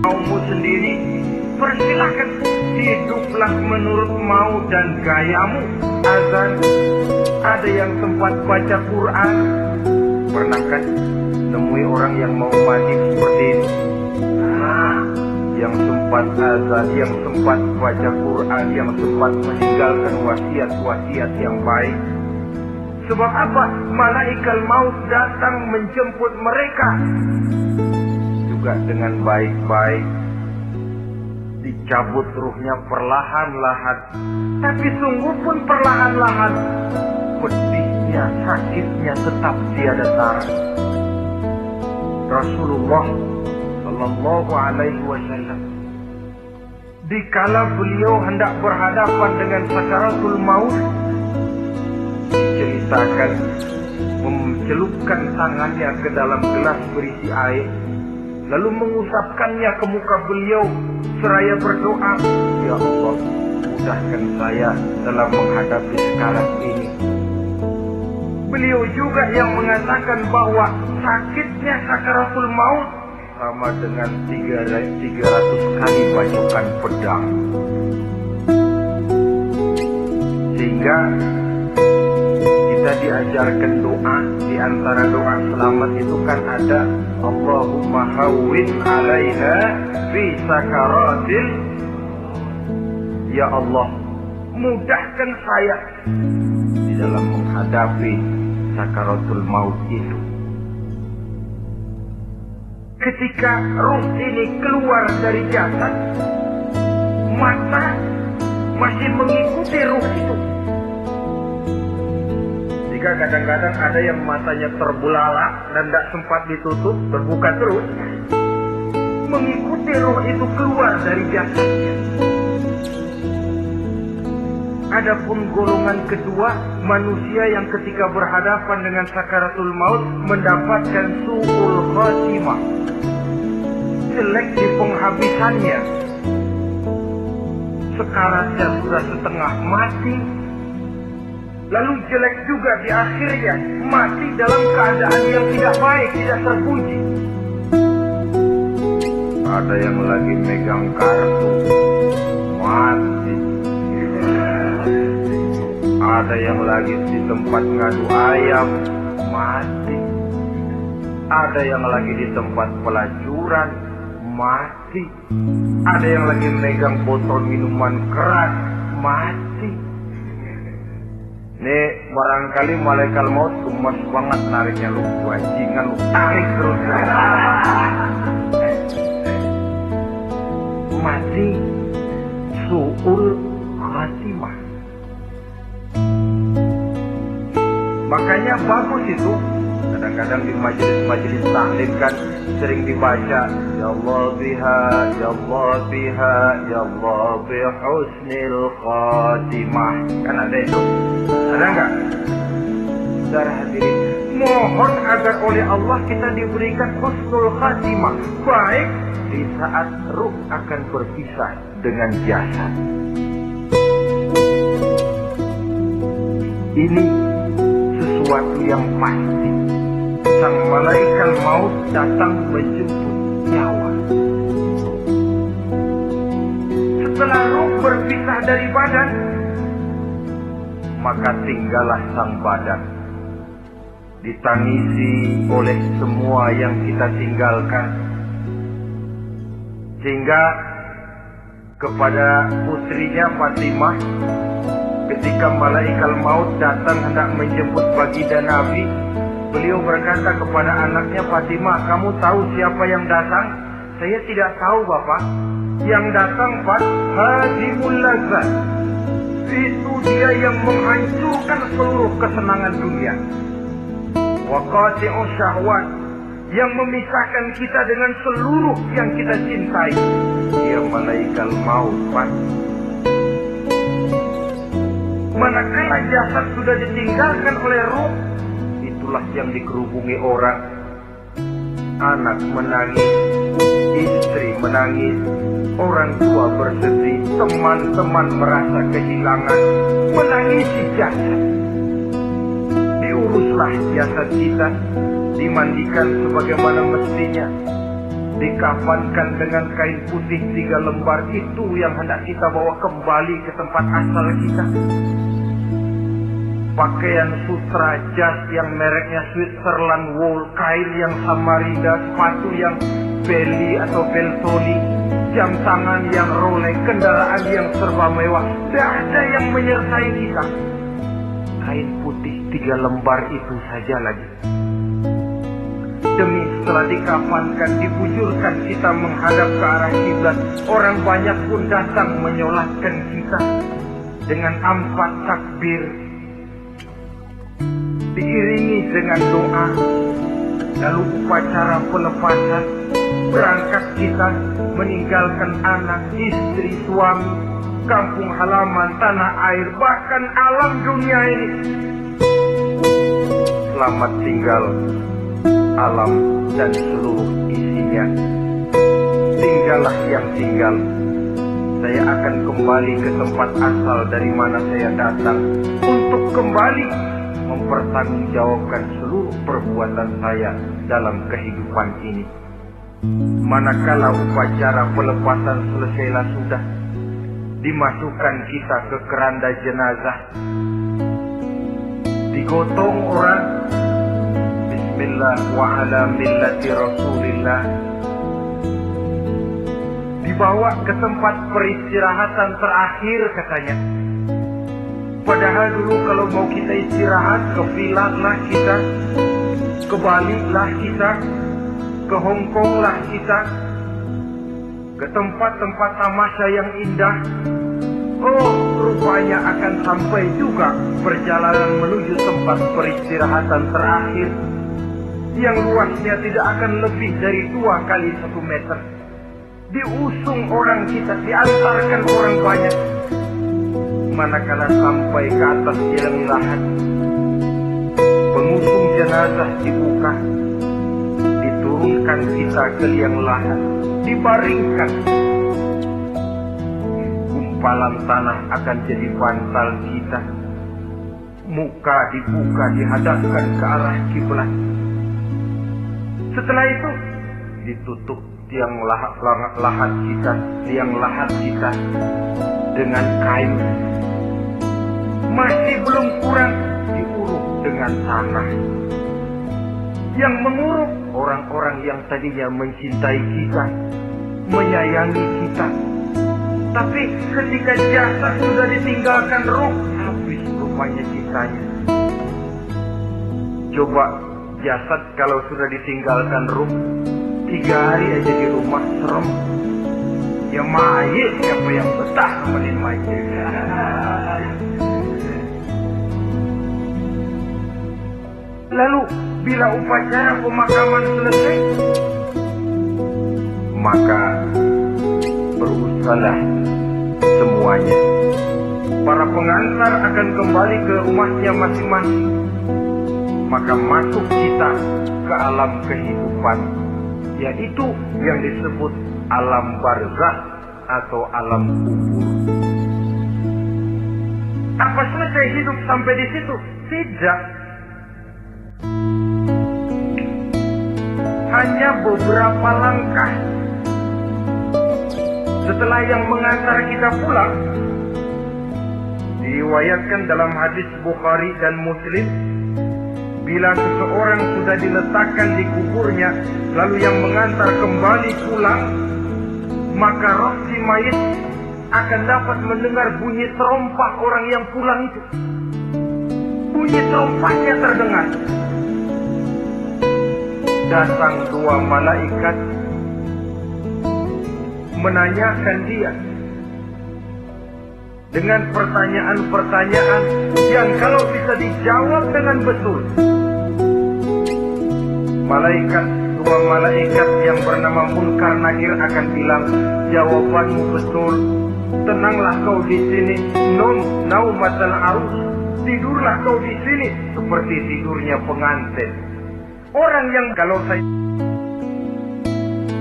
maumu sendiri, persilahkan hiduplah menurut mau dan gayamu. Azan, ada yang sempat baca Quran. Pernah kan temui orang yang mau mandi seperti ini? Yang sempat azan, yang sempat baca Quran, yang sempat meninggalkan wasiat-wasiat yang baik. Sebab apa? Malaikat maut datang menjemput mereka juga dengan baik-baik. Dicabut ruhnya perlahan-lahan, tapi sungguh pun perlahan-lahan. Pedihnya, sakitnya tetap tiada tara. Rasulullah Sallallahu Alaihi Wasallam, dikala beliau hendak berhadapan dengan sakaratul maut, diceritakan mencelupkan tangannya ke dalam gelas berisi air, lalu mengusapkannya ke muka beliau seraya berdoa, "Ya Allah, mudahkan saya dalam menghadapi sekarat ini." Beliau juga yang mengatakan bahwa sakitnya sakaratul maut sama dengan 300 kali bacokan pedang. Sehingga kita diajarkan doa. Di antara doa selamat itu kan ada Allahumma hawwin 'alaina fi sakaratil. Ya Allah, mudahkan saya di dalam menghadapi sakaratul maut itu. Ketika ruh ini keluar dari jasad, mata masih mengikuti ruh itu. Jika kadang-kadang ada yang matanya terbelalak dan tidak sempat ditutup, terbuka terus, mengikuti ruh itu keluar dari jasadnya. Adapun golongan kedua, manusia yang ketika berhadapan dengan sakaratul maut mendapatkan su'ul khatimah, jelek di penghabisannya. Sekaratnya sudah setengah mati, lalu jelek juga di akhirnya, mati dalam keadaan yang tidak baik, tidak terpuji. Ada yang lagi megang kartu, mati. Ada yang lagi di tempat ngadu ayam, mati. Ada yang lagi di tempat pelacuran, mati. Ada yang lagi megang botol minuman keras, mati. Nih barangkali malaikat maut gemas banget nariknya, lu bajingan, lu tarik terus. Mati su'ul khatimah. Makanya bagus itu. Kadang-kadang di majelis-majelis taklim kan sering dibaca, Ya Allah biha, Ya Allah biha, Ya Allah bihusnil khatimah. Kan ada itu? Ada enggak? Saudara hadirin, mohon agar oleh Allah kita diberikan husnul khatimah, baik di saat ruh akan berpisah dengan jasad. Ini sesuatu yang pasti. Sang malaikat maut datang menjemput nyawa. Setelah ruh berpisah dari badan, maka tinggallah sang badan, ditangisi oleh semua yang kita tinggalkan. Sehingga kepada putrinya Fatimah, ketika malaikat maut datang hendak menjemput baginda Nabi, beliau berkata kepada anaknya, Fatimah, kamu tahu siapa yang datang? Saya tidak tahu, Bapak. Yang datang hadimul lazat. Itu dia yang menghancurkan seluruh kesenangan dunia. Wa qati'us syahwat, yang memisahkan kita dengan seluruh yang kita cintai. Dia malaikat maut, Pak. Manakala jasad sudah ditinggalkan oleh ruh, itulah yang dikerubungi orang. Anak menangis, istri menangis, orang tua bersedih, teman-teman merasa kehilangan, menangisi jasad. Diuruslah jasad kita, dimandikan sebagaimana mestinya, dikafankan dengan kain putih 3 lembar, itu yang hendak kita bawa kembali ke tempat asal kita. Pakaian sutra jas yang mereknya Switzerland wool, kain yang Samarinda, sepatu yang Belli atau Beltoni, jam tangan yang Rolex, kendaraan yang serba mewah. Tidak ada yang menyertai kita. Kain putih 3 lembar itu saja lagi. Demi setelah dikafankan, dibujurkan kita menghadap ke arah kiblat, orang banyak pun datang menyolatkan kita dengan 4 takbir, diiringi dengan doa. Lalu upacara pelepasan, berangkat kita meninggalkan anak, istri, suami, kampung halaman, tanah air, bahkan alam dunia ini. Selamat tinggal alam dan seluruh isinya. Tinggallah yang tinggal. Saya akan kembali ke tempat asal dari mana saya datang, untuk kembali mempertanggungjawabkan seluruh perbuatan saya dalam kehidupan ini. Manakala upacara pelepasan selesailah sudah, dimasukkan kita ke keranda jenazah, digotong orang, bismillah wa ala millati rasulillah, dibawa ke tempat peristirahatan terakhir katanya. Padahal dulu kalau mau kita istirahat, ke Villa lah kita, ke Bali lah kita, ke Hong Kong lah kita, ke tempat-tempat tamasya yang indah. Oh, rupanya akan sampai juga perjalanan menuju tempat peristirahatan terakhir, yang luasnya tidak akan lebih dari 2 kali 1 meter. Diusung orang kita, diantarkan orang banyak. Manakala sampai ke atas liang lahat, pengusung jenazah dibuka, diturunkan kita ke liang lahat, dibaringkan. Gumpalan tanah akan jadi bantal kita. Muka dibuka, dihadapkan ke arah kiblat. Setelah itu ditutup liang lahat kita dengan kayu. Masih belum kurang, diuruk dengan tanah. Yang menguruk orang-orang yang tadinya mencintai kita, menyayangi kita. Tapi ketika jasad sudah ditinggalkan ruh, habis rupanya cintanya. Coba jasad kalau sudah ditinggalkan ruh, 3 hari aja di rumah serem. Ya mayit, siapa yang betah nemenin mayit? Lalu bila upacara pemakaman selesai, maka berusahalah semuanya. Para pengantar akan kembali ke rumahnya masing-masing. Maka masuk kita ke alam kehidupan, yaitu yang disebut alam barzakh atau alam kubur. Apa selesai hidup sampai di situ? Tidak. Hanya beberapa langkah setelah yang mengantar kita pulang, diriwayatkan dalam hadis Bukhari dan Muslim, bila seseorang sudah diletakkan di kuburnya, lalu yang mengantar kembali pulang, maka roh si mayit akan dapat mendengar bunyi terompah orang yang pulang itu. Bunyi terompahnya terdengar. Datang 2 malaikat menanyakan dia dengan pertanyaan-pertanyaan yang kalau bisa dijawab dengan betul. Dua malaikat yang bernama Munkar Nakir akan bilang, jawabanmu betul. Tenanglah kau di sini, naumatal arus. Tidurlah kau di sini seperti tidurnya pengantin. Orang yang kalau saya